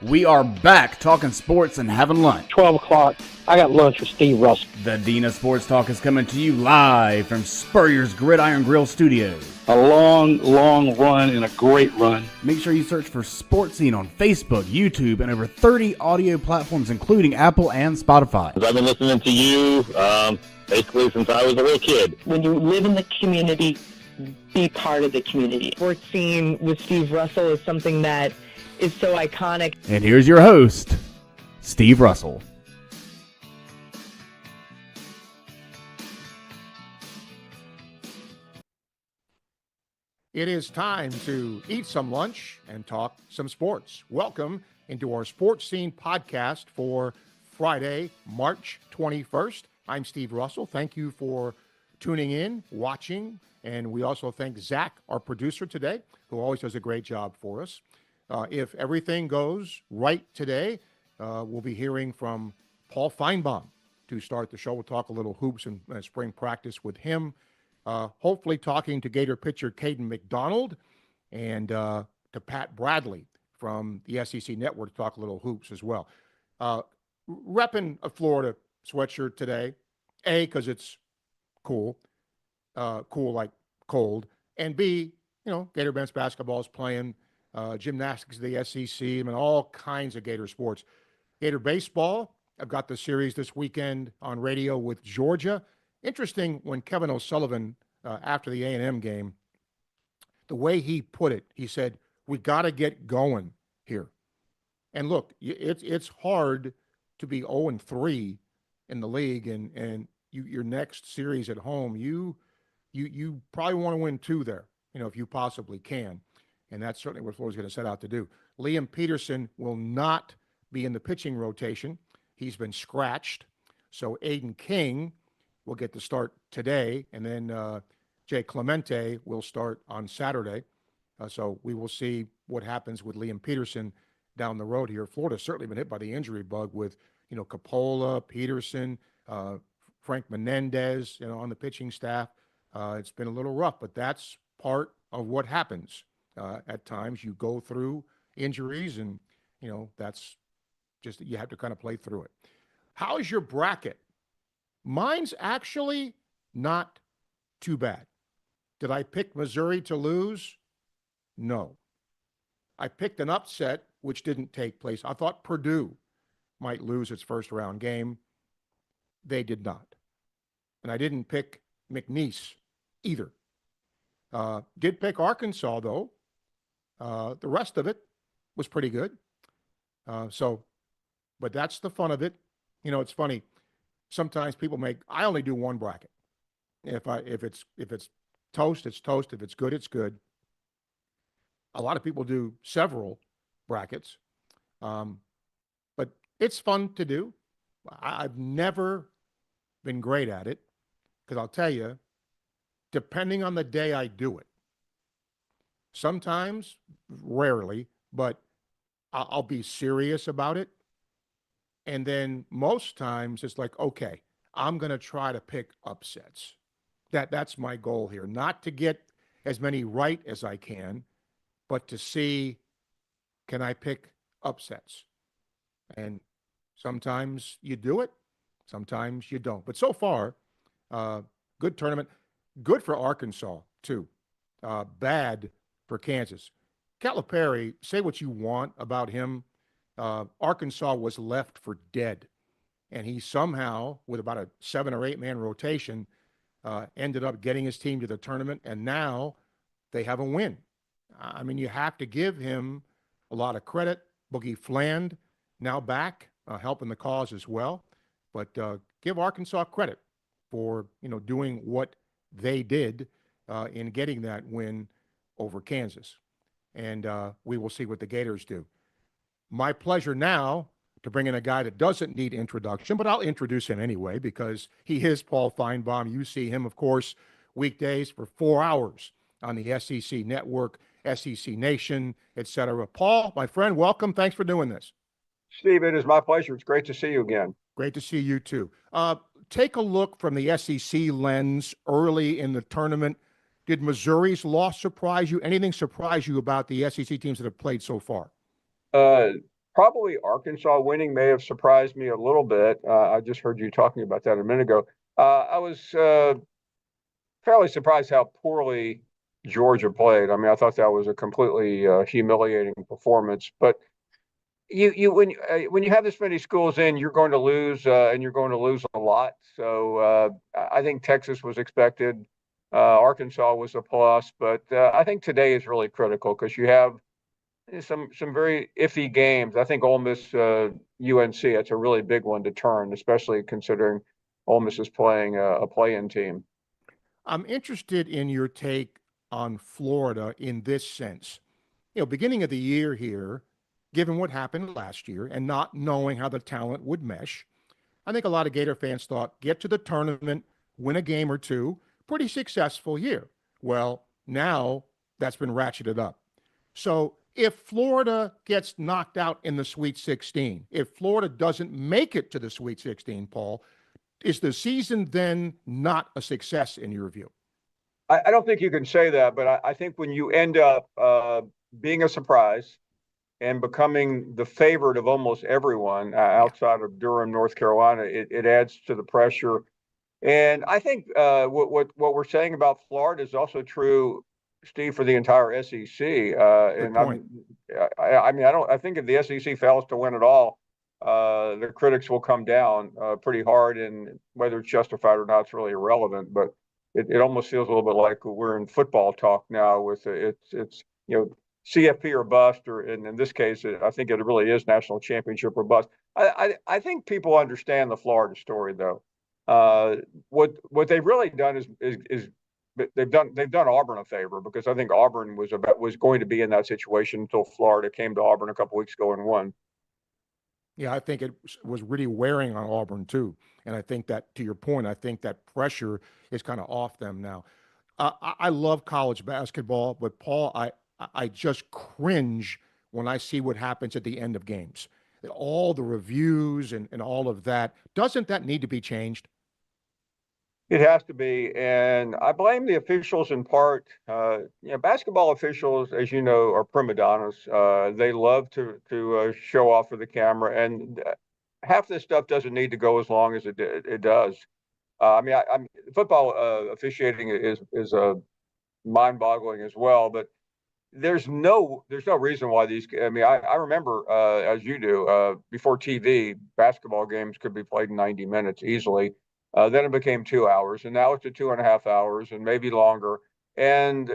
We are back talking sports and having lunch. 12 o'clock, I got lunch with Steve Russell. The Dean of Sports Talk is coming to you live from Spurrier's Gridiron Grill Studios. A long, long run and a great run. Make sure you search for Sports Scene on Facebook, YouTube, and over 30 audio platforms, including Apple and Spotify. I've been listening to you basically since I was a little kid. When you live in the community, be part of the community. Sports Scene with Steve Russell is something that is so iconic. And here's your host, Steve Russell. It is time to eat some lunch and talk some sports. Welcome into our Sports Scene podcast for Friday, March 21st. I'm Steve Russell. Thank you for tuning in, watching, and we also thank Zach, our producer today, who always does a great job for us. If everything goes right today, we'll be hearing from Paul Finebaum to start the show. We'll talk a little hoops and spring practice with him. Hopefully talking to Gator pitcher Caden McDonald and to Pat Bradley from the SEC Network to talk a little hoops as well. Repping a Florida sweatshirt today, A, because it's cool like cold, and B, Gator men's basketball is playing. Gymnastics of the SEC, all kinds of Gator sports. Gator baseball, I've got the series this weekend on radio with Georgia. Interesting when Kevin O'Sullivan, after the A&M game, the way he put it, he said, we got to get going here. And look, it's hard to be 0-3 in the league, and your next series at home, you probably want to win 2 there, if you possibly can. And that's certainly what Florida's going to set out to do. Liam Peterson will not be in the pitching rotation. He's been scratched. So Aiden King will get to start today. And then Jay Clemente will start on Saturday. So we will see what happens with Liam Peterson down the road here. Florida's certainly been hit by the injury bug with, Coppola, Peterson, Frank Menendez, on the pitching staff. It's been a little rough, but that's part of what happens. At times you go through injuries and, that's just, you have to kind of play through it. How's your bracket? Mine's actually not too bad. Did I pick Missouri to lose? No. I picked an upset, which didn't take place. I thought Purdue might lose its first round game. They did not. And I didn't pick McNeese either. Did pick Arkansas, though. The rest of it was pretty good. But that's the fun of it. It's funny. Sometimes people I only do one bracket. If it's toast, it's toast. If it's good, it's good. A lot of people do several brackets. But it's fun to do. I've never been great at it because I'll tell you, depending on the day I do it, sometimes, rarely, but I'll be serious about it. And then most times it's like, okay, I'm going to try to pick upsets. That's my goal here. Not to get as many right as I can, but to see, can I pick upsets? And sometimes you do it, sometimes you don't. But so far, good tournament. Good for Arkansas, too. Bad for Kansas. Calipari, say what you want about him. Arkansas was left for dead. And he somehow, with about a 7 or 8 man rotation, ended up getting his team to the tournament. And now they have a win. You have to give him a lot of credit. Boogie Fland now back, helping the cause as well. But give Arkansas credit for, doing what they did in getting that win over Kansas. And we will see what the Gators do. My pleasure now to bring in a guy that doesn't need introduction, but I'll introduce him anyway because he is Paul Finebaum. You see him, of course, weekdays for 4 hours on the SEC Network, SEC Nation, etc. Paul, my friend, welcome. Thanks for doing this. Steve, it is my pleasure. It's great to see you again. Great to see you too. Take a look from the SEC lens early in the tournament. Did Missouri's loss surprise you? Anything surprise you about the SEC teams that have played so far? Probably Arkansas winning may have surprised me a little bit. I just heard you talking about that a minute ago. I was fairly surprised how poorly Georgia played. I mean, I thought that was a completely humiliating performance. But when you have this many schools in, you're going to lose, and you're going to lose a lot. So I think Texas was expected. Arkansas was a plus, but I think today is really critical because you have some very iffy games. I think Ole Miss UNC, that's a really big one to turn, especially considering Ole Miss is playing a play-in team. I'm interested in your take on Florida in this sense. Beginning of the year here, given what happened last year and not knowing how the talent would mesh, I think a lot of Gator fans thought get to the tournament, win a game or two, pretty successful year. Well, now that's been ratcheted up. So if Florida gets knocked out in the Sweet 16, if Florida doesn't make it to the Sweet 16, Paul, is the season then not a success in your view? I don't think you can say that, but I think when you end up being a surprise and becoming the favorite of almost everyone outside of Durham, North Carolina, it adds to the pressure. And I think what we're saying about Florida is also true, Steve, for the entire SEC. Good point. I mean, I think if the SEC fails to win at all, the critics will come down pretty hard, and whether it's justified or not, it's really irrelevant. But it almost feels a little bit like we're in football talk now. With it's CFP or bust, or in this case, I think it really is national championship or bust. I think people understand the Florida story though. What they've really done is they've done Auburn a favor, because I think Auburn was going to be in that situation until Florida came to Auburn a couple weeks ago and won. Yeah, I think it was really wearing on Auburn too. And I think that, to your point, I think that pressure is kind of off them now. I love college basketball, but Paul, I just cringe when I see what happens at the end of games. All the reviews and all of that. Doesn't that need to be changed? It has to be, and I blame the officials in part. Basketball officials, as you know, are prima donnas. They love to show off for the camera, and half this stuff doesn't need to go as long as it does. I'm football officiating is mind-boggling as well, but there's no reason why these. I remember as you do before TV, basketball games could be played in 90 minutes easily. Then it became 2 hours, and now it's to 2.5 hours, and maybe longer. And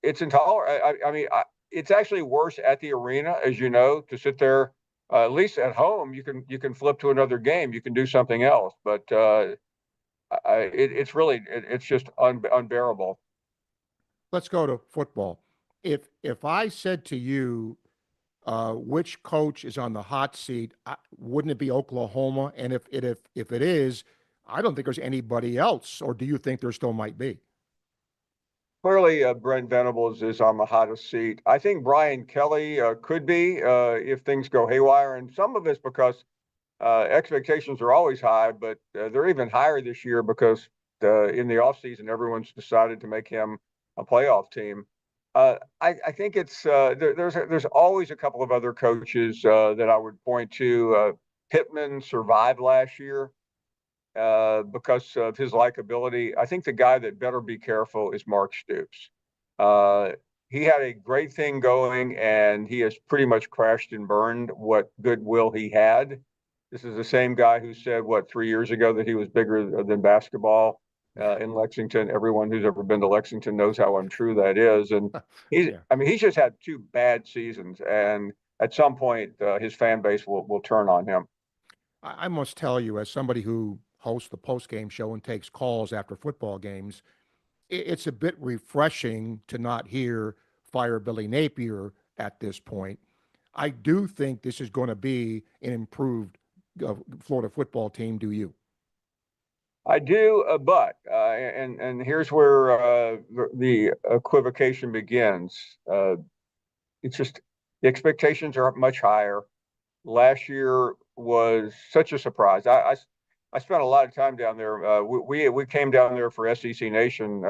it's intolerable. It's actually worse at the arena, as you know, to sit there. At least at home, you can flip to another game. You can do something else, but it's just unbearable. Let's go to football. If I said to you, which coach is on the hot seat, wouldn't it be Oklahoma? And if it is, I don't think there's anybody else. Or do you think there still might be? Clearly, Brent Venables is on the hottest seat. I think Brian Kelly could be if things go haywire, and some of it's because expectations are always high, but they're even higher this year because in the offseason, everyone's decided to make him a playoff team. I think it's there's always a couple of other coaches that I would point to. Pittman survived last year because of his likability. I think the guy that better be careful is Mark Stoops. He had a great thing going, and he has pretty much crashed and burned what goodwill he had. This is the same guy who said, 3 years ago, that he was bigger than basketball in Lexington. Everyone who's ever been to Lexington knows how untrue that is. And he's just had 2 bad seasons, and at some point, his fan base will turn on him. I must tell you, as somebody who hosts the post-game show and takes calls after football games, it's a bit refreshing to not hear fire Billy Napier at this point. I do think this is going to be an improved Florida football team. Do you? I do, but and here's where the equivocation begins. It's just the expectations are much higher. Last year was such a surprise. I spent a lot of time down there. We came down there for SEC Nation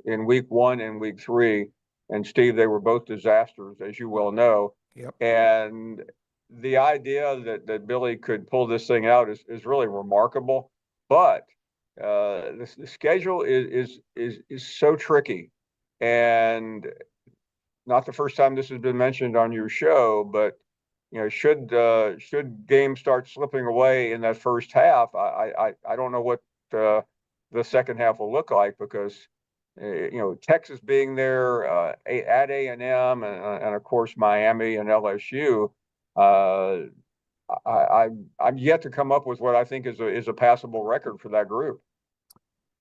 in week 1 and week 3, and Steve, they were both disasters, as you well know. Yep. And the idea that Billy could pull this thing out is really remarkable. But the schedule is so tricky, and not the first time this has been mentioned on your show. But should games start slipping away in that first half, I don't know what the second half will look like, because Texas being there, at A&M, and of course Miami and LSU. I'm yet to come up with what I think is a passable record for that group.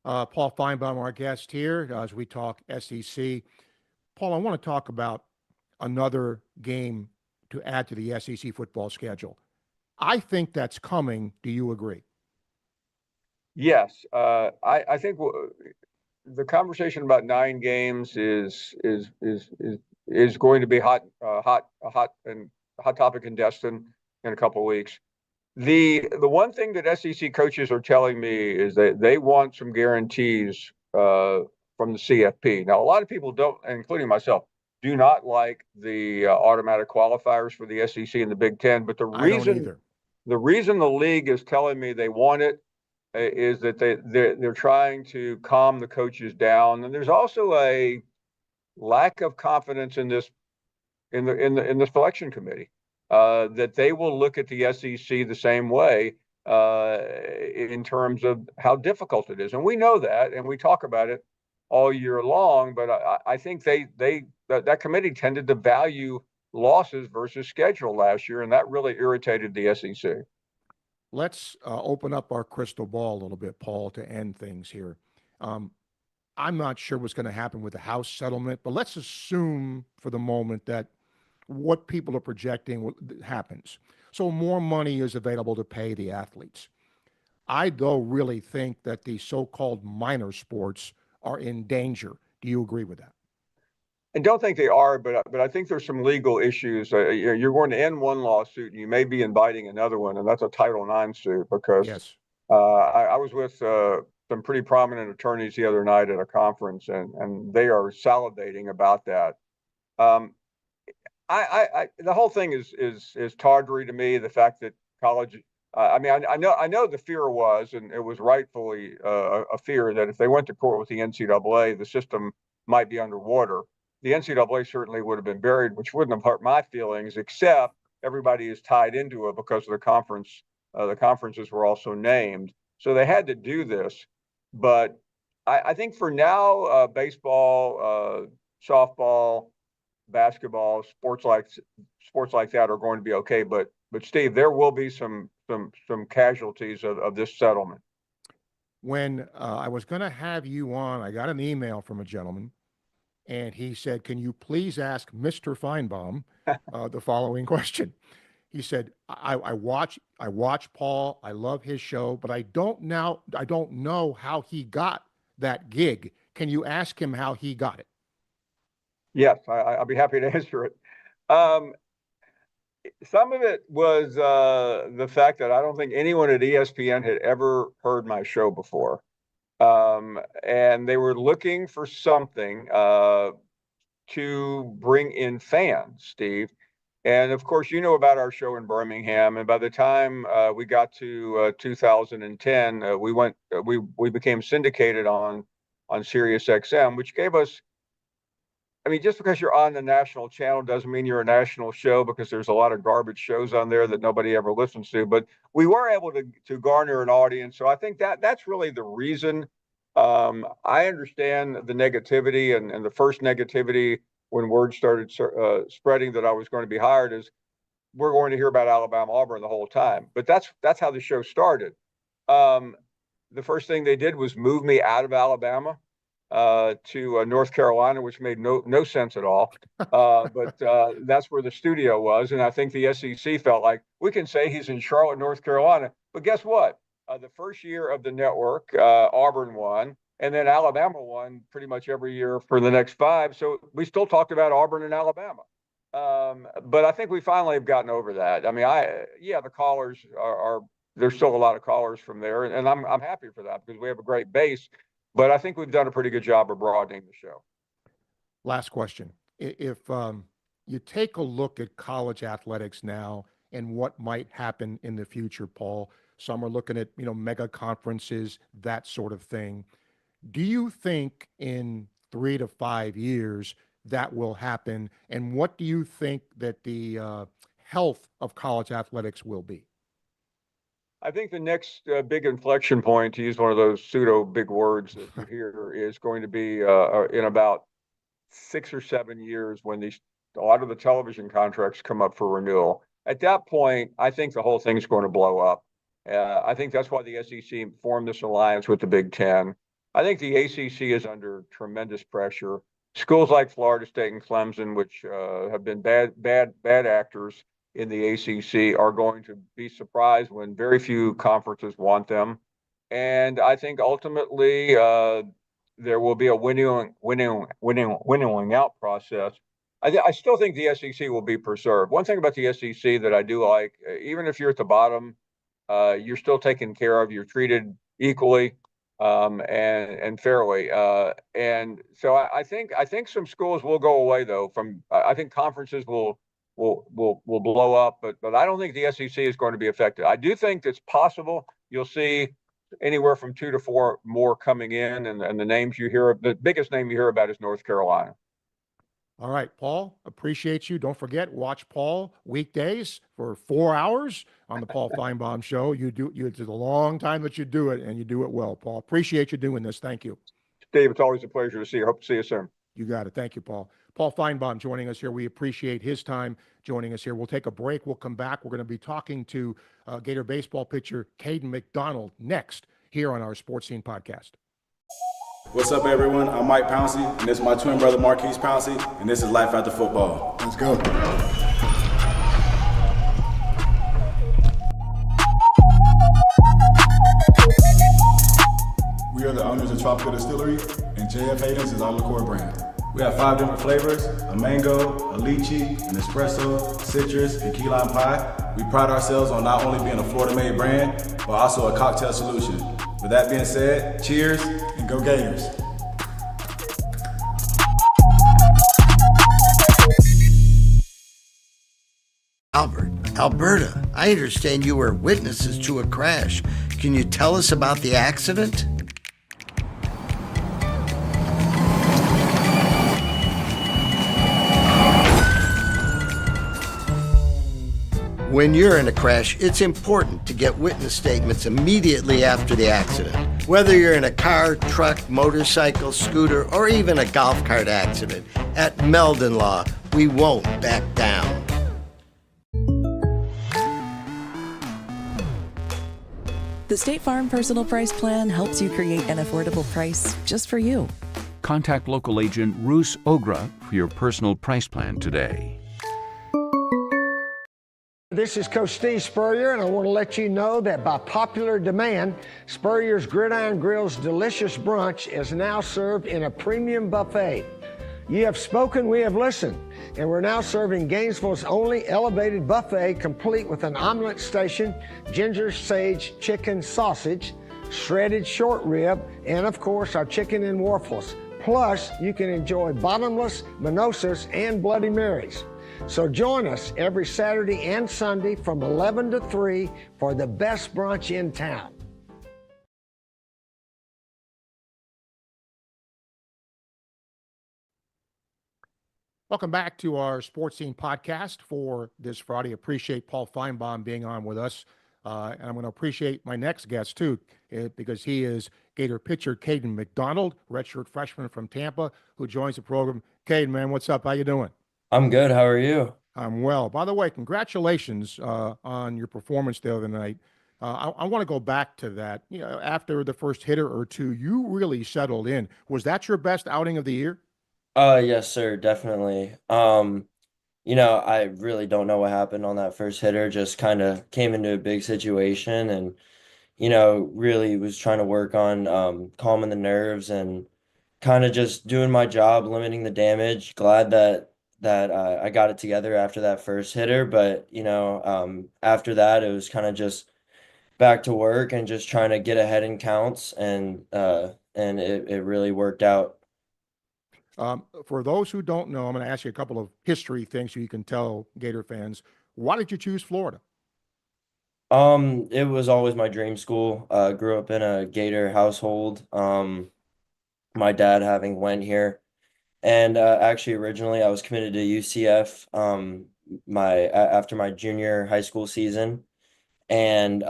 Paul Finebaum, our guest here, as we talk SEC. Paul, I want to talk about another game to add to the SEC football schedule. I think that's coming. Do you agree? Yes, I think the conversation about 9 games is going to be hot topic in Destin in a couple of weeks. The one thing that SEC coaches are telling me is that they want some guarantees from the CFP. Now, a lot of people don't, including myself, do not like the automatic qualifiers for the SEC and the Big Ten. But the reason the league is telling me they want it is that they're trying to calm the coaches down, and there's also a lack of confidence in this in the selection committee, that they will look at the SEC the same way in terms of how difficult it is, and we know that, and we talk about it all year long. But I think that committee tended to value losses versus schedule last year, and that really irritated the SEC. Let's open up our crystal ball a little bit, Paul, to end things here. I'm not sure what's going to happen with the House settlement, but let's assume for the moment that what people are projecting happens. So more money is available to pay the athletes. I, though, really think that the so-called minor sports are in danger. Do you agree with that? I don't think they are, but I think there's some legal issues. You're going to end one lawsuit, and you may be inviting another one, and that's a Title IX suit. Because yes, I was with some pretty prominent attorneys the other night at a conference, and they are salivating about that. The whole thing is tawdry to me. The fact that college, I know the fear was, and it was rightfully a fear, that if they went to court with the NCAA, the system might be underwater. The NCAA certainly would have been buried, which wouldn't have hurt my feelings, except everybody is tied into it because of the conference. The conferences were also named, so they had to do this. But I think for now, baseball, softball, basketball, sports like that are going to be okay. But Steve, there will be some casualties of this settlement. When I was going to have you on, I got an email from a gentleman, and he said, "Can you please ask Mr. Finebaum the following question?" He said, I watch Paul. I love his show, but I don't know how he got that gig. Can you ask him how he got it?" Yes, I'll be happy to answer it. Some of it was the fact that I don't think anyone at ESPN had ever heard my show before. And they were looking for something to bring in fans, Steve. And of course, you know about our show in Birmingham. And by the time we got to 2010, we became syndicated on Sirius XM, which gave us. I mean, just because you're on the national channel doesn't mean you're a national show, because there's a lot of garbage shows on there that nobody ever listens to. But we were able to garner an audience. So I think that's really the reason. I understand the negativity, and the first negativity when word started spreading that I was going to be hired is, we're going to hear about Alabama, Auburn the whole time. But that's how the show started. The first thing they did was move me out of Alabama to North Carolina, which made no sense at all. But that's where the studio was. And I think the SEC felt like, we can say he's in Charlotte, North Carolina. But guess what? The first year of the network, Auburn won, and then Alabama won pretty much every year for the next 5. So we still talked about Auburn and Alabama. But I think we finally have gotten over that. I mean, the callers are there's still a lot of callers from there, and I'm happy for that, because we have a great base. But I think we've done a pretty good job of broadening the show. Last question. If you take a look at college athletics now and what might happen in the future, Paul. Some are looking at, mega conferences, that sort of thing. Do you think in 3 to 5 years that will happen? And what do you think that the health of college athletics will be? I think the next big inflection point, to use one of those pseudo big words that you hear, is going to be in about 6 or 7 years when a lot of the television contracts come up for renewal. At that point, I think the whole thing's going to blow up. I think that's why the SEC formed this alliance with the Big Ten. I think the ACC is under tremendous pressure. Schools like Florida State and Clemson, which have been bad actors in the ACC, are going to be surprised when very few conferences want them. And I think ultimately there will be a winning out process. I still think the SEC will be preserved. One thing about the SEC that I do like, even if you're at the bottom, you're still taken care of. You're treated equally and fairly. And so I think some schools will go away though. I think conferences will blow up, but I don't think the SEC is going to be affected. I do think it's possible you'll see anywhere from 2 to 4 more coming in, and the names you hear, the biggest name you hear about is North Carolina. All right, Paul, appreciate you. Don't forget, watch Paul weekdays for 4 hours on the Paul Finebaum Show. It's a long time that you do it, and you do it well, Paul. Appreciate you doing this. Thank you. Dave, it's always a pleasure to see you. Hope to see you soon. You got it. Thank you, Paul. Paul Finebaum joining us here. We appreciate his time joining us here. We'll take a break. We'll come back. We're going to be talking to Gator baseball pitcher Caden McDonald next here on our Sports Scene podcast. What's up, everyone? I'm Mike Pouncey, and this is my twin brother Marquise Pouncey, and this is Life After Football. Let's go. We are the owners of Tropical Distillery, and JF Hayden's is our liqueur brand. We have 5 different flavors: a mango, a lychee, an espresso, citrus, and key lime pie. We pride ourselves on not only being a Florida-made brand, but also a cocktail solution. With that being said, cheers and go Gators. Alberta, I understand you were witnesses to a crash. Can you tell us about the accident? When you're in a crash, it's important to get witness statements immediately after the accident. Whether you're in a car, truck, motorcycle, scooter, or even a golf cart accident, at Meldon Law, we won't back down. The State Farm Personal Price Plan helps you create an affordable price just for you. Contact local agent Roos Ogra for your personal price plan today. This is Coach Steve Spurrier, and I want to let you know that by popular demand, Spurrier's Gridiron Grill's delicious brunch is now served in a premium buffet. You have spoken, we have listened, and we're now serving Gainesville's only elevated buffet, complete with an omelet station, ginger sage chicken sausage, shredded short rib, and of course our chicken and waffles. Plus, you can enjoy bottomless mimosas and Bloody Marys. So join us every Saturday and Sunday from 11 to 3 for the best brunch in town. Welcome back to our Sports Scene podcast for this Friday. Appreciate Paul Finebaum being on with us. And I'm going to appreciate my next guest, too, because he is Gator pitcher Caden McDonald, redshirt freshman from Tampa, who joins the program. Caden, man, what's up? How you doing? I'm good. How are you? I'm well. By the way, congratulations on your performance the other night. I want to go back to that. You know, after the first hitter or two, you really settled in. Was that your best outing of the year? Yes, sir, definitely. I really don't know what happened on that first hitter. Just kind of came into a big situation and, really was trying to work on calming the nerves and kind of just doing my job, limiting the damage. Glad that I got it together after that first hitter, but after that it was kind of just back to work and just trying to get ahead in counts, and it really worked out. For those who don't know, I'm going to ask you a couple of history things so you can tell Gator fans. Why did you choose Florida? It was always my dream school. Grew up in a Gator household. My dad having went here, and actually originally I was committed to UCF. After my junior high school season, and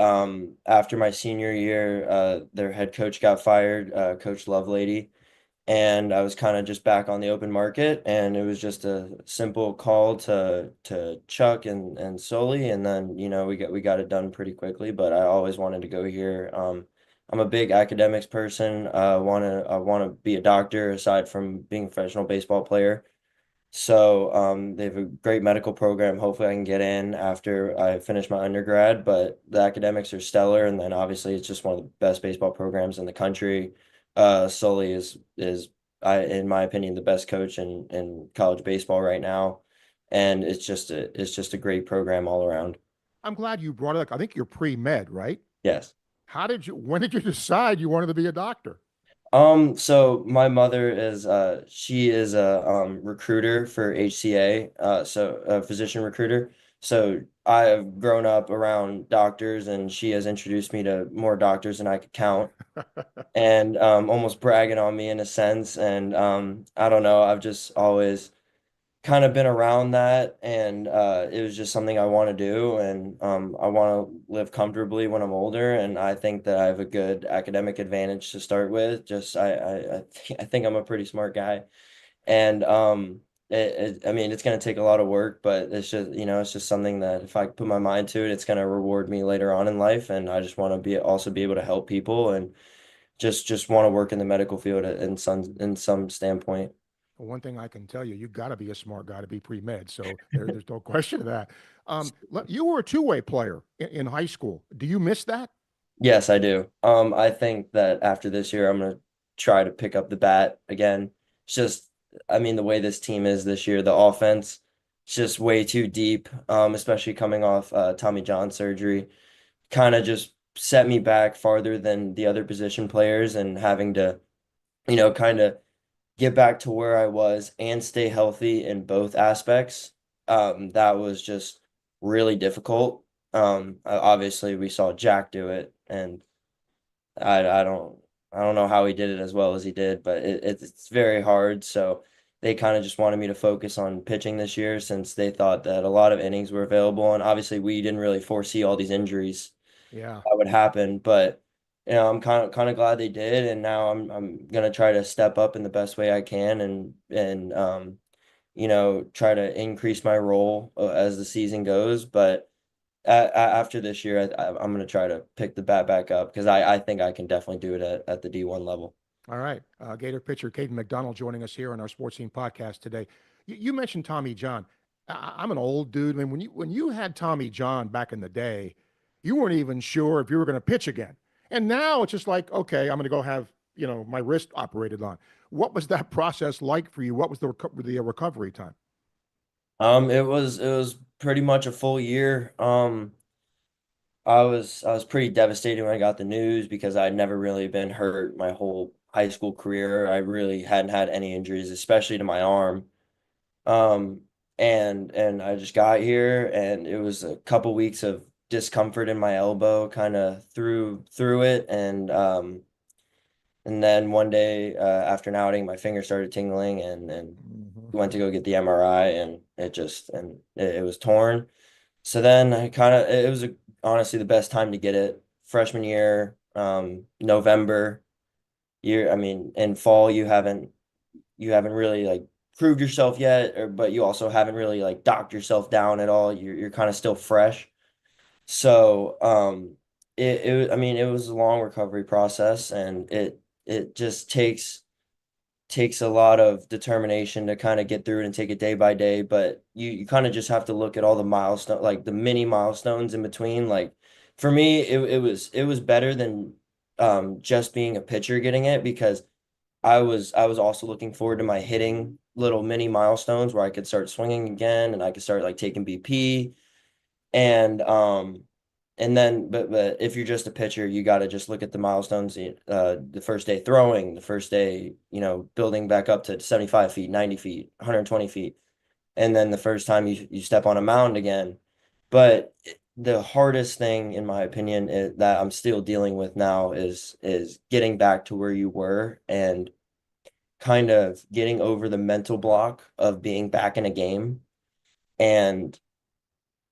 after my senior year, their head coach got fired, Coach Lovelady, and I was kind of just back on the open market, and it was just a simple call to Chuck and Sully, and then we got it done pretty quickly. But I always wanted to go here. I'm a big academics person. I want to be a doctor aside from being a professional baseball player. So they have a great medical program. Hopefully, I can get in after I finish my undergrad. But the academics are stellar, and then obviously it's just one of the best baseball programs in the country. Sully is in my opinion the best coach in college baseball right now, and it's just a great program all around. I'm glad you brought it up. I think you're pre-med, right? Yes. When did you decide you wanted to be a doctor? So my mother is she is a recruiter for HCA, so a physician recruiter. So I have grown up around doctors, and she has introduced me to more doctors than I could count, and almost bragging on me in a sense. And I don't know, I've just always kind of been around that, and it was just something I want to do, and I want to live comfortably when I'm older, and I think that I have a good academic advantage to start with. Just I think I'm a pretty smart guy, and I mean it's going to take a lot of work, but it's just something that if I put my mind to it, it's going to reward me later on in life, and I just want to be able to help people, and just want to work in the medical field in some standpoint. One thing I can tell you, you got to be a smart guy to be pre-med. So there's no question of that. You were a two-way player in high school. Do you miss that? Yes, I do. I think that after this year, I'm gonna try to pick up the bat again. It's just, I mean, the way this team is this year, the offense, it's just way too deep. Especially coming off Tommy John surgery, kind of just set me back farther than the other position players, and having to, kind of get back to where I was and stay healthy in both aspects. That was just really difficult. Obviously we saw Jack do it, and I don't know how he did it as well as he did, but it's very hard. So they kind of just wanted me to focus on pitching this year, since they thought that a lot of innings were available, and obviously we didn't really foresee all these injuries Yeah. that would happen. But I'm kind of glad they did, and now I'm gonna try to step up in the best way I can, and try to increase my role as the season goes. But after this year, I'm gonna try to pick the bat back up, because I think I can definitely do it at the D1 level. All right. Gator pitcher Caden McDonald joining us here on our Sports Scene podcast today. You mentioned Tommy John. I'm an old dude. I mean, when you had Tommy John back in the day, you weren't even sure if you were going to pitch again. And now it's just like, okay, I'm going to go have, my wrist operated on. What was that process like for you? What was the recovery time? It was pretty much a full year. I was pretty devastated when I got the news, because I'd never really been hurt my whole high school career. I really hadn't had any injuries, especially to my arm. Um, and I just got here, and it was a couple weeks of discomfort in my elbow, kind of through it, and then one day after an outing, my finger started tingling, and went to go get the MRI, and it was torn. So then it was honestly the best time to get it. Freshman year, November year. I mean, in fall, you haven't really like proved yourself yet, but you also haven't really like docked yourself down at all. You're kind of still fresh. So I mean, it was a long recovery process, and it just takes a lot of determination to kind of get through it and take it day by day. But you kind of just have to look at all the milestones, like the mini milestones in between. Like for me, it was better than just being a pitcher getting it, because I was also looking forward to my hitting little mini milestones, where I could start swinging again, and I could start like taking BP, and then but if you're just a pitcher, you got to just look at the milestones. The first day throwing, the first day, building back up to 75 feet, 90 feet, 120 feet, and then the first time you step on a mound again. But the hardest thing, in my opinion, that I'm still dealing with now is getting back to where you were and kind of getting over the mental block of being back in a game, and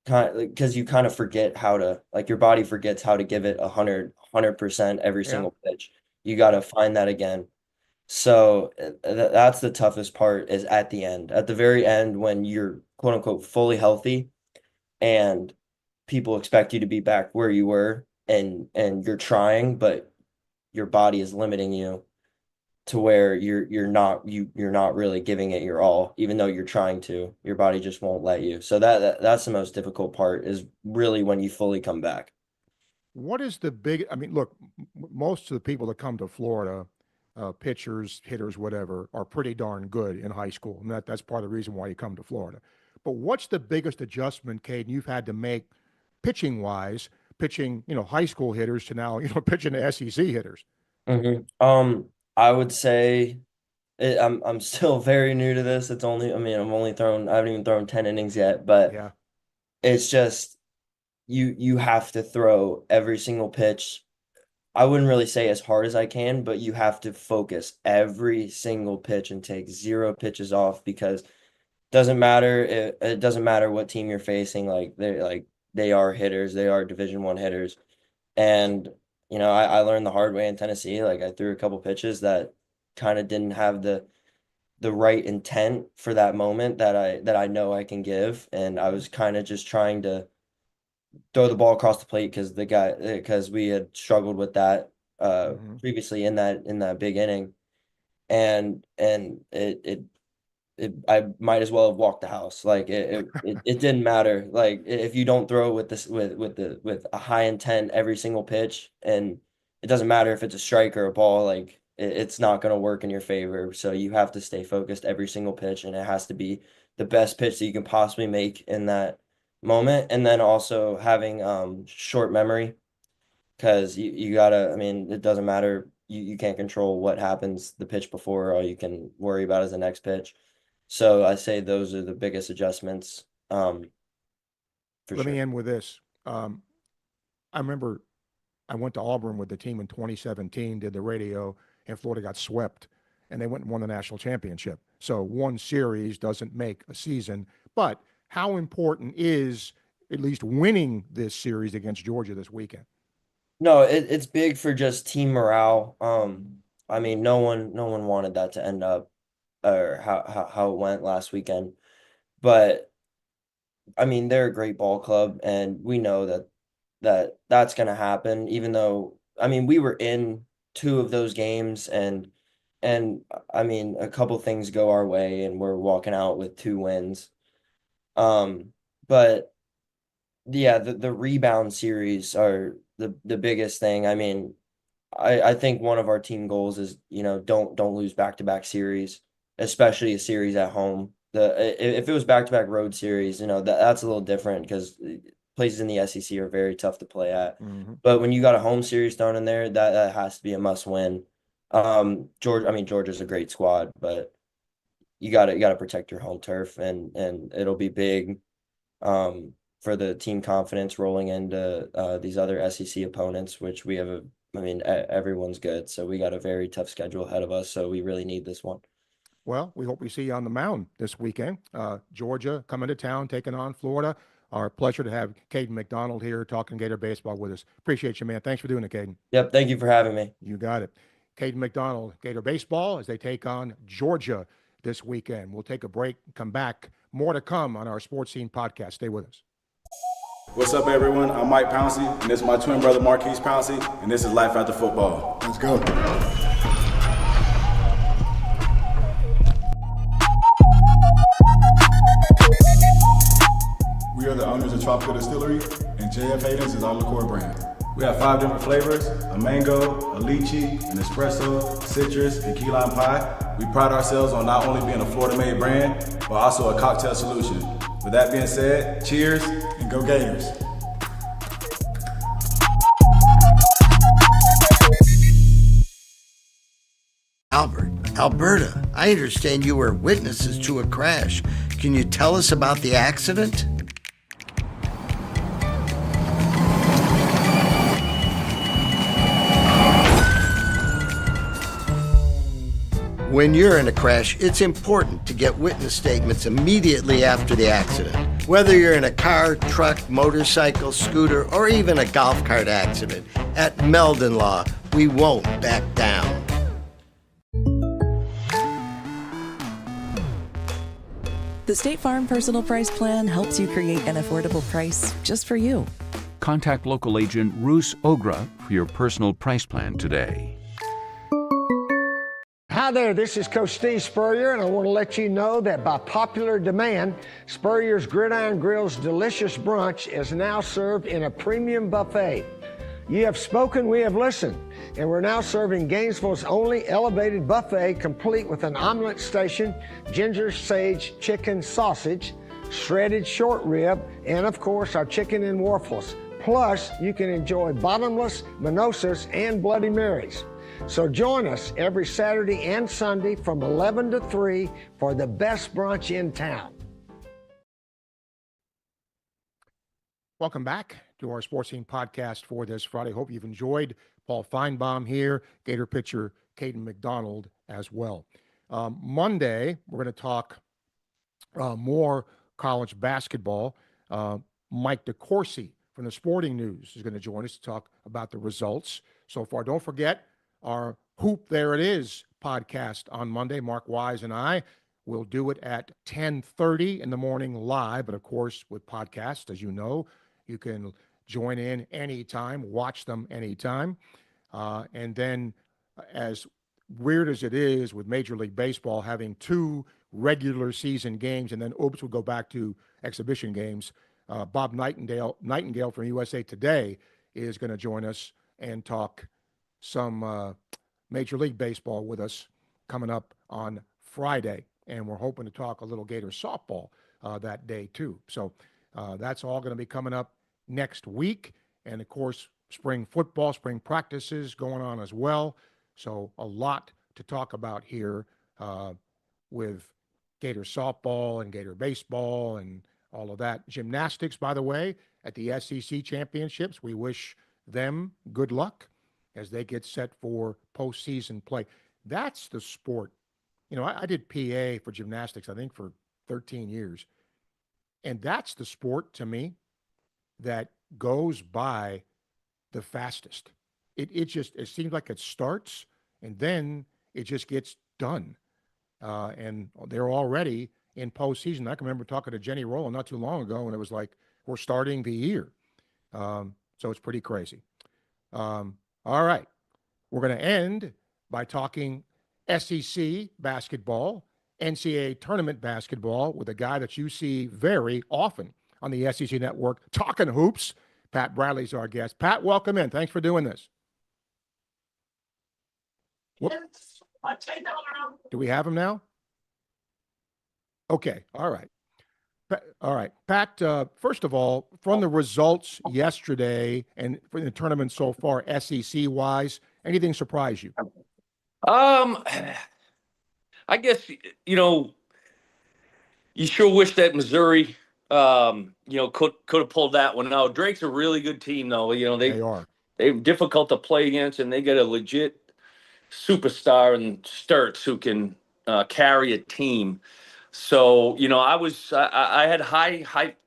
because you kind of forget how to, like, your body forgets how to give it 100% every Yeah. single pitch. You got to find that again. So that's the toughest part, is at the end, at the very end, when you're quote unquote fully healthy and people expect you to be back where you were, and you're trying, but your body is limiting you to where you're not really giving it your all, even though you're trying to. Your body just won't let you. So that's the most difficult part, is really when you fully come back. What is the big? I mean, look, most of the people that come to Florida, pitchers, hitters, whatever, are pretty darn good in high school, and that's part of the reason why you come to Florida. But what's the biggest adjustment, Caden, you've had to make pitching wise, pitching, high school hitters to now, pitching to SEC hitters? I would say I'm still very new to this. It's only, I mean, I haven't even thrown 10 innings yet, but Yeah. it's just you have to throw every single pitch. I wouldn't really say as hard as I can, but you have to focus every single pitch and take 0 pitches off, because it doesn't matter what team you're facing. They are hitters, they are Division I hitters. And I learned the hard way in Tennessee. Like, I threw a couple pitches that kind of didn't have the right intent for that moment that I know I can give, and I was kind of just trying to throw the ball across the plate, because we had struggled with that previously in that big inning, and I might as well have walked the house. Like, it didn't matter. Like, if you don't throw with a high intent every single pitch, and it doesn't matter if it's a strike or a ball, like, it's not going to work in your favor. So you have to stay focused every single pitch, and it has to be the best pitch that you can possibly make in that moment. And then also having short memory, because you gotta, I mean, it doesn't matter. You can't control what happens the pitch before. All you can worry about is the next pitch. So I say those are the biggest adjustments. Let me end with this. I remember I went to Auburn with the team in 2017, did the radio, and Florida got swept, and they went and won the national championship. So one series doesn't make a season, but how important is at least winning this series against Georgia this weekend? No, it's big for just team morale. I mean, no one wanted that to end up, or how it went last weekend. But I mean, they're a great ball club, and we know that's going to happen, even though, I mean, we were in 2 of those games, and I mean, a couple things go our way and we're walking out with 2 wins. But yeah, the rebound series are the biggest thing. I mean, I think one of our team goals is, don't lose back-to-back series, especially a series at home. If it was back-to-back road series, that's a little different, because places in the SEC are very tough to play at. But when you got a home series thrown in there, that has to be a must-win. Georgia's a great squad, but you gotta protect your home turf, and it'll be big for the team confidence rolling into these other SEC opponents, which we have everyone's good, so we got a very tough schedule ahead of us, so we really need this one. Well, we hope we see you on the mound this weekend. Georgia coming to town, taking on Florida. Our pleasure to have Caden McDonald here talking Gator baseball with us. Appreciate you, man. Thanks for doing it, Caden. Yep, thank you for having me. You got it. Caden McDonald, Gator baseball, as they take on Georgia this weekend. We'll take a break, come back. More to come on our Sports Scene podcast. Stay with us. What's up, everyone? I'm Mike Pouncey, and this is my twin brother, Marquise Pouncey, and this is Life After Football. Let's go. We are the owners of Tropical Distillery, and JF Hayden's is our liqueur brand. We have 5 different flavors: a mango, a lychee, an espresso, citrus, and key lime pie. We pride ourselves on not only being a Florida-made brand, but also a cocktail solution. With that being said, cheers and go Gators. Albert, Alberta, I understand you were witnesses to a crash. Can you tell us about the accident? When you're in a crash, it's important to get witness statements immediately after the accident. Whether you're in a car, truck, motorcycle, scooter, or even a golf cart accident, at Meldon Law, we won't back down. The State Farm Personal Price Plan helps you create an affordable price just for you. Contact local agent Roos Ogra for your personal price plan today. Hi there, this is Coach Steve Spurrier, and I want to let you know that by popular demand, Spurrier's Gridiron Grill's delicious brunch is now served in a premium buffet. You have spoken, we have listened, and we're now serving Gainesville's only elevated buffet, complete with an omelet station, ginger sage chicken sausage, shredded short rib, and of course our chicken and waffles. Plus, you can enjoy bottomless mimosas and Bloody Marys. So join us every Saturday and Sunday from 11 to 3 for the best brunch in town. Welcome back to our Sports Scene podcast for this Friday. Hope you've enjoyed Paul Finebaum here, Gator pitcher Caden McDonald as well. Monday, we're going to talk more college basketball. Mike DeCourcy from the Sporting News is going to join us to talk about the results so far. Don't forget our Hoop There It Is podcast on Monday. Mark Wise and I will do it at 10:30 in the morning live, but of course with podcasts, as you know, you can join in anytime, watch them anytime. And then as weird as it is with Major League Baseball having 2 regular season games and then we'll go back to exhibition games, Bob Nightingale from USA Today is going to join us and talk some Major League Baseball with us coming up on Friday. And we're hoping to talk a little Gator softball that day too. So that's all going to be coming up next week. And of course, spring football, spring practices going on as well. So a lot to talk about here with Gator softball and Gator baseball and all of that. Gymnastics, by the way, at the SEC championships, we wish them good luck as they get set for postseason play. That's the sport. You know, I did PA for gymnastics, I think for 13 years. And that's the sport to me that goes by the fastest. It seems like it starts and then it just gets done. And they're already in postseason. I can remember talking to Jenny Rowland not too long ago, and it was like, we're starting the year. So it's pretty crazy. All right. We're going to end by talking SEC basketball, NCAA tournament basketball with a guy that you see very often on the SEC network, talking hoops. Pat Bradley's our guest. Pat, welcome in. Thanks for doing this. Yes. Do we have him now? Okay. All right. All right. Pat, first of all, from the results yesterday and for the tournament so far, SEC-wise, anything surprise you? I guess, you sure wish that Missouri, could have pulled that one out. Drake's a really good team, though. They are. They're difficult to play against, and they get a legit superstar in Sturts who can carry a team. So, I had high hype,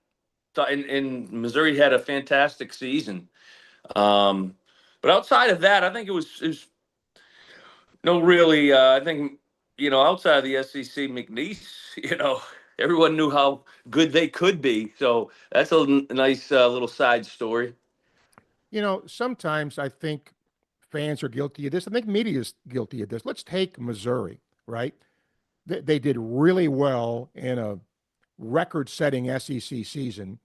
and Missouri had a fantastic season. But outside of that, I think it was no really, I think, outside of the SEC, McNeese, everyone knew how good they could be. So that's a nice little side story. Sometimes I think fans are guilty of this. I think media is guilty of this. Let's take Missouri, right? They did really well in a record-setting SEC season,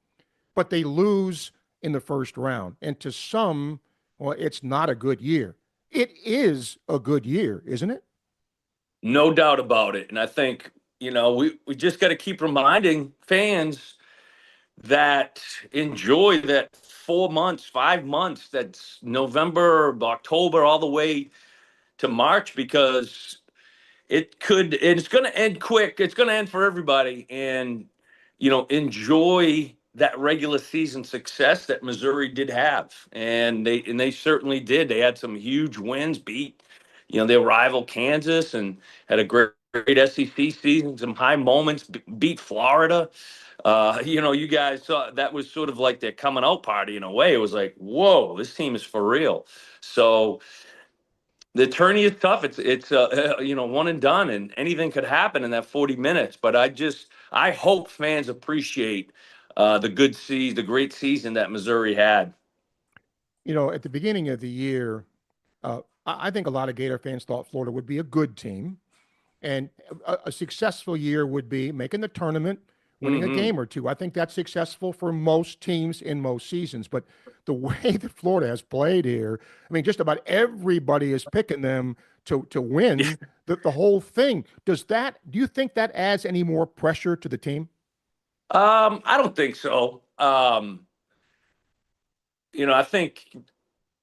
but they lose in the first round. And to some, well, it's not a good year. It is a good year, isn't it? No doubt about it. And I think, we just got to keep reminding fans that enjoy that 4 months, 5 months, that's November, October, all the way to March, because it's going to end quick. It's going to end for everybody. And, enjoy that regular season success that Missouri did have. And they certainly did. They had some huge wins, beat, their rival Kansas, and had a great SEC season, some high moments, beat Florida. You guys saw that was sort of like their coming out party in a way. It was like, whoa, this team is for real. So the tourney is tough. It's one and done, and anything could happen in that 40 minutes. But I hope fans appreciate the great season that Missouri had. At the beginning of the year, I think a lot of Gator fans thought Florida would be a good team, and a successful year would be making the tournament, winning a game or two. I think that's successful for most teams in most seasons. But the way that Florida has played here, I mean, just about everybody is picking them to win the whole thing. Do you think that adds any more pressure to the team? I don't think so. I think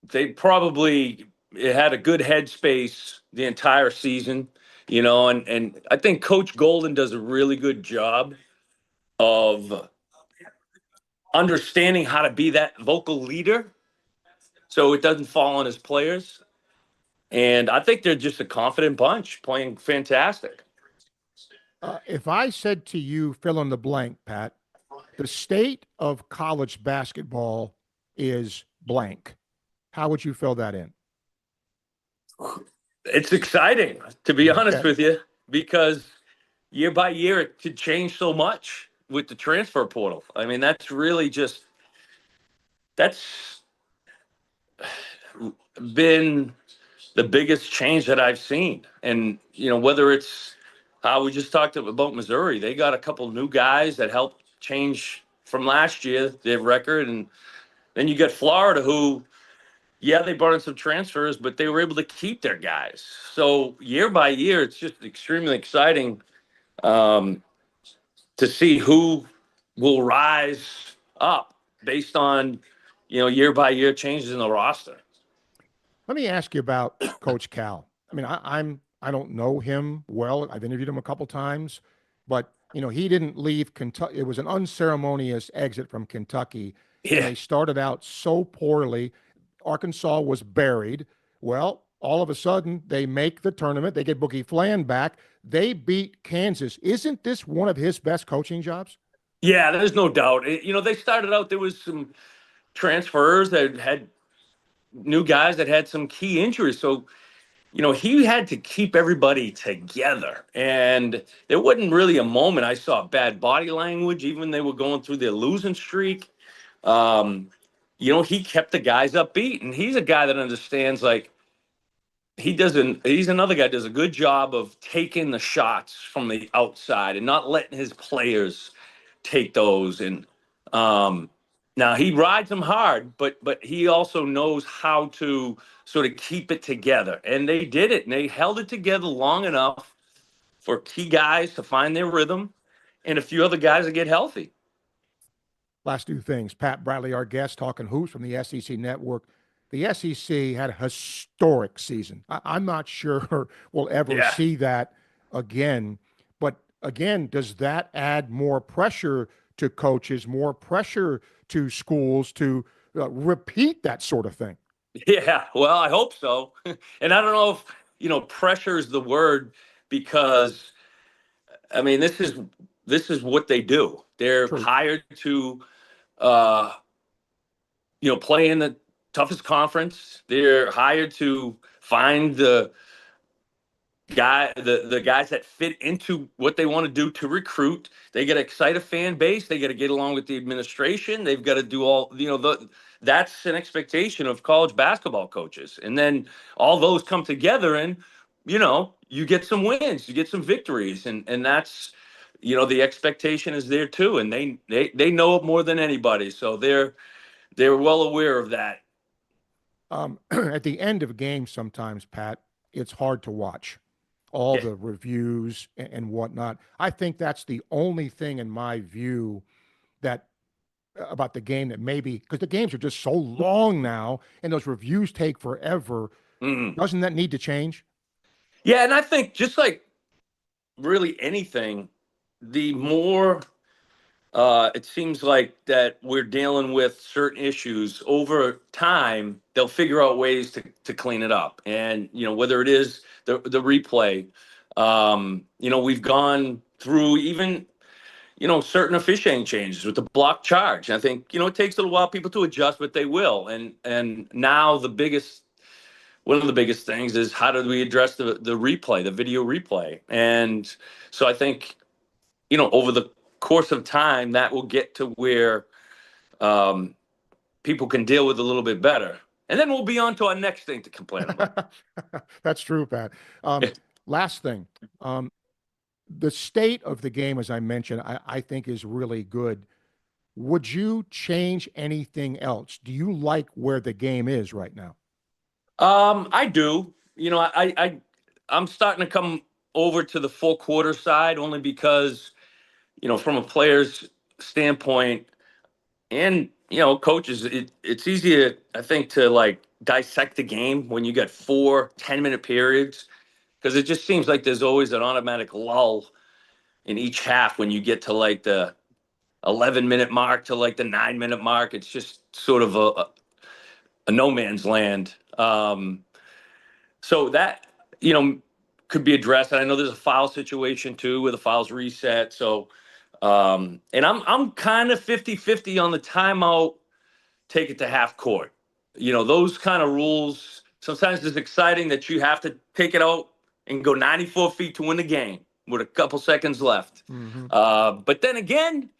they probably had a good headspace the entire season, and I think Coach Golden does a really good job of understanding how to be that vocal leader so it doesn't fall on his players. And I think they're just a confident bunch playing fantastic. If I said to you, fill in the blank, Pat, the state of college basketball is blank, how would you fill that in? It's exciting, to be honest with you, because year by year it could change so much with the transfer portal. I mean, that's been the biggest change that I've seen. And, whether it's how we just talked about Missouri, they got a couple new guys that helped change from last year, their record. And then you got Florida who, they brought in some transfers, but they were able to keep their guys. So year by year, it's just extremely exciting to see who will rise up based on, year by year changes in the roster. Let me ask you about Coach Cal. I mean, I don't know him well. I've interviewed him a couple times, but he didn't leave Kentucky. It was an unceremonious exit from Kentucky. Yeah. And they started out so poorly. Arkansas was buried. Well, all of a sudden they make the tournament. They get Boogie Flan back. They beat Kansas. Isn't this one of his best coaching jobs? Yeah, there's no doubt. They started out, there was some transfers that had new guys that had some key injuries. So, he had to keep everybody together. And there wasn't really a moment I saw bad body language, even when they were going through their losing streak. He kept the guys upbeat, and he's a guy that understands, he's another guy that does a good job of taking the shots from the outside and not letting his players take those. And now he rides them hard, but he also knows how to sort of keep it together. And they did it, and they held it together long enough for key guys to find their rhythm and a few other guys to get healthy. Last two things. Pat Bradley, our guest, talking hoops from the SEC Network. The SEC had a historic season. I'm not sure we'll ever see that again. But again, does that add more pressure to coaches, more pressure to schools to repeat that sort of thing? Yeah, well, I hope so. And I don't know if, pressure is the word, because, I mean, this is what they do. They're hired to, play in the toughest conference. They're hired to find the guys that fit into what they want to do to recruit. They got to excite a fan base. They got to get along with the administration. They've got to do all, that's an expectation of college basketball coaches. And then all those come together and, you get some wins, you get some victories. And that's, the expectation is there too. And they know it more than anybody. So they're well aware of that. At the end of games sometimes, Pat, it's hard to watch all the reviews and whatnot. I think that's the only thing in my view that about the game that maybe, because the games are just so long now and those reviews take forever. Doesn't that need to change? Yeah, and I think just like really anything, the more it seems like that we're dealing with certain issues over time. They'll figure out ways to clean it up. And, whether it is the replay, we've gone through even, certain officiating changes with the block charge. I think, it takes a little while people to adjust, but they will. And now one of the biggest things is how do we address the replay, the video replay? And so I think, over the course of time, that will get to where people can deal with a little bit better. And then we'll be on to our next thing to complain about. That's true, Pat. Last thing, the state of the game, as I mentioned, I think is really good. Would you change anything else? Do you like where the game is right now? I do. I'm starting to come over to the full quarter side only because, from a player's standpoint and, coaches, it's easier, I think, to like dissect the game when you got 4 10-minute periods, because it just seems like there's always an automatic lull in each half when you get to like the 11-minute mark to like the 9-minute mark. It's just sort of a no man's land. So that, could be addressed. And I know there's a foul situation too, where the fouls reset. So, and I'm kind of 50-50 on the timeout, take it to half court. Those kind of rules, sometimes it's exciting that you have to take it out and go 94 feet to win the game with a couple seconds left. Mm-hmm. But then again,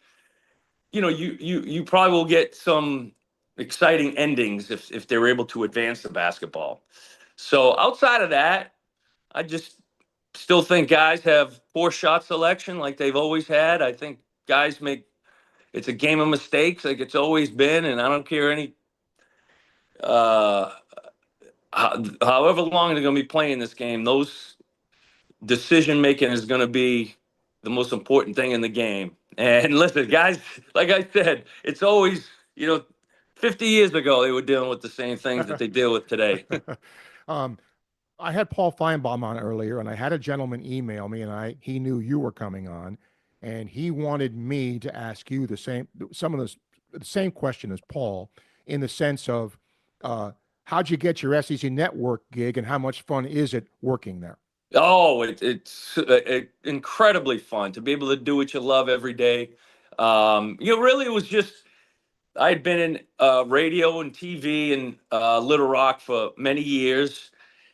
you probably will get some exciting endings if they're able to advance the basketball. So outside of that, I just still think guys have poor shot selection like they've always had. I think guys it's a game of mistakes like it's always been, and I don't care however long they're going to be playing this game, those decision making is going to be the most important thing in the game. And listen, guys, like I said, it's always, 50 years ago, they were dealing with the same things that they deal with today. I had Paul Finebaum on earlier, and I had a gentleman email me, and he knew you were coming on, and he wanted me to ask you the same question as Paul, in the sense of how'd you get your SEC network gig, and how much fun is it working there? Oh, it's incredibly fun to be able to do what you love every day. Really, it was just, I had been in radio and TV in Little Rock for many years.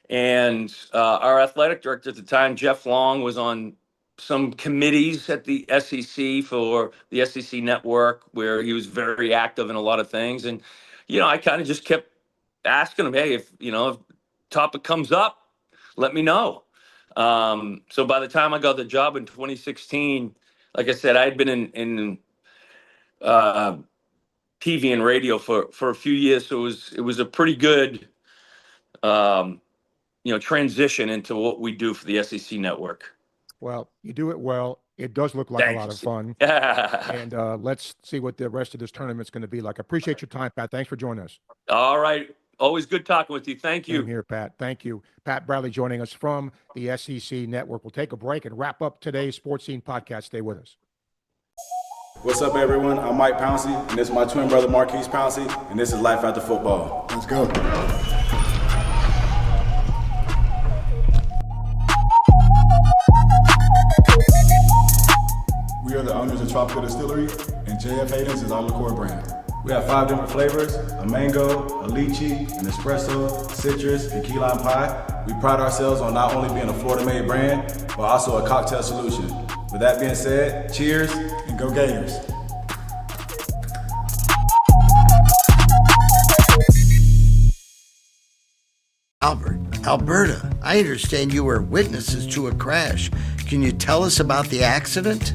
And our athletic director at the time, Jeff Long, was on some committees at the SEC for the SEC network, where he was very active in a lot of things. And, I kind of just kept asking him, hey, if topic comes up, let me know. So by the time I got the job in 2016, like I said, I had been in TV and radio for a few years. So it was a pretty good, transition into what we do for the SEC network. Well, you do it well. It does look like Thanks. A lot of fun. And let's see what the rest of this tournament's going to be like. I appreciate your time, Pat. Thanks for joining us. All right. Always good talking with you. Thank you. Same here, Pat. Thank you. Pat Bradley joining us from the SEC Network. We'll take a break and wrap up today's Sports Scene podcast. Stay with us. What's up, everyone? I'm Mike Pouncey, and this is my twin brother, Marquise Pouncey, and this is Life After Football. Let's go. We are the owners of Tropical Distillery, and JF Hayden's is our liqueur brand. We have 5 different flavors: a mango, a lychee, an espresso, citrus, and key lime pie. We pride ourselves on not only being a Florida-made brand, but also a cocktail solution. With that being said, cheers and go Gators. Albert, Alberta, I understand you were witnesses to a crash. Can you tell us about the accident?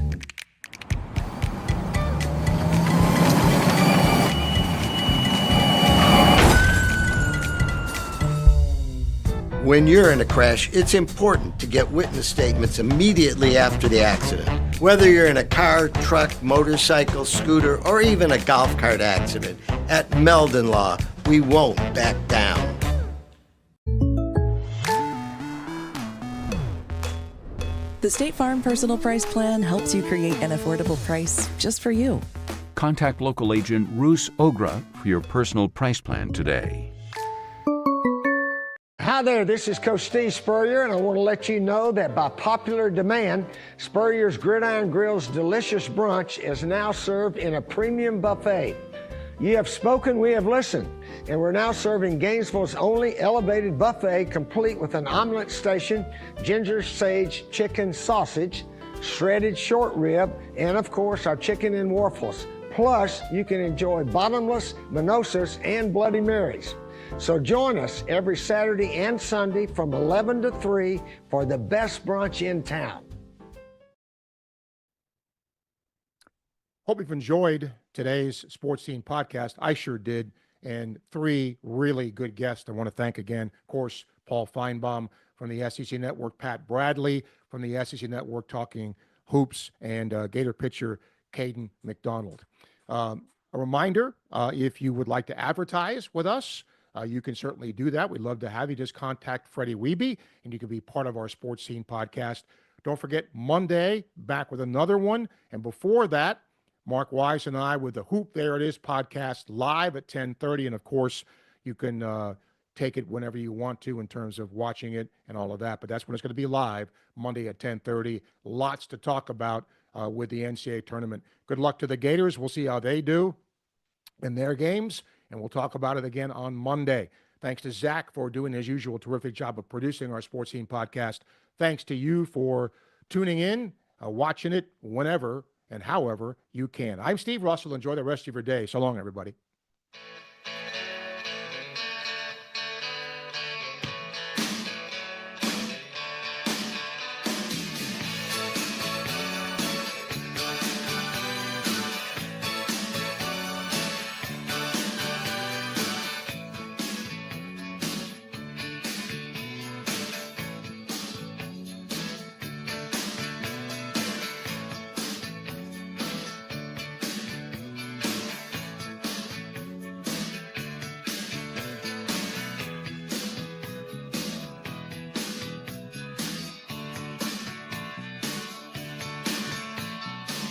When you're in a crash, it's important to get witness statements immediately after the accident. Whether you're in a car, truck, motorcycle, scooter, or even a golf cart accident, at Meldon Law, we won't back down. The State Farm Personal Price Plan helps you create an affordable price just for you. Contact local agent Roos Ogra for your personal price plan today. Hi there, this is Coach Steve Spurrier, and I want to let you know that by popular demand, Spurrier's Gridiron Grill's delicious brunch is now served in a premium buffet. You have spoken, we have listened, and we're now serving Gainesville's only elevated buffet, complete with an omelet station, ginger sage chicken sausage, shredded short rib, and of course our chicken and waffles. Plus, you can enjoy bottomless, mimosas, and Bloody Marys. So join us every Saturday and Sunday from 11 to 3 for the best brunch in town. Hope you've enjoyed today's Sports Scene podcast. I sure did. And 3 really good guests. I want to thank again, of course, Paul Finebaum from the SEC Network, Pat Bradley from the SEC Network talking hoops, and Gator pitcher Caden McDonald. A reminder, if you would like to advertise with us, you can certainly do that. We'd love to have you. Just contact Freddie Wiebe, and you can be part of our Sports Scene podcast. Don't forget, Monday, back with another one. And before that, Mark Wise and I with the Hoop There It Is podcast live at 10:30. And, of course, you can take it whenever you want to in terms of watching it and all of that. But that's when it's going to be live, Monday at 10:30. Lots to talk about with the NCAA tournament. Good luck to the Gators. We'll see how they do in their games, and we'll talk about it again on Monday. Thanks to Zach for doing his usual terrific job of producing our Sports Scene podcast. Thanks to you for tuning in, watching it whenever and however you can. I'm Steve Russell. Enjoy the rest of your day. So long, everybody.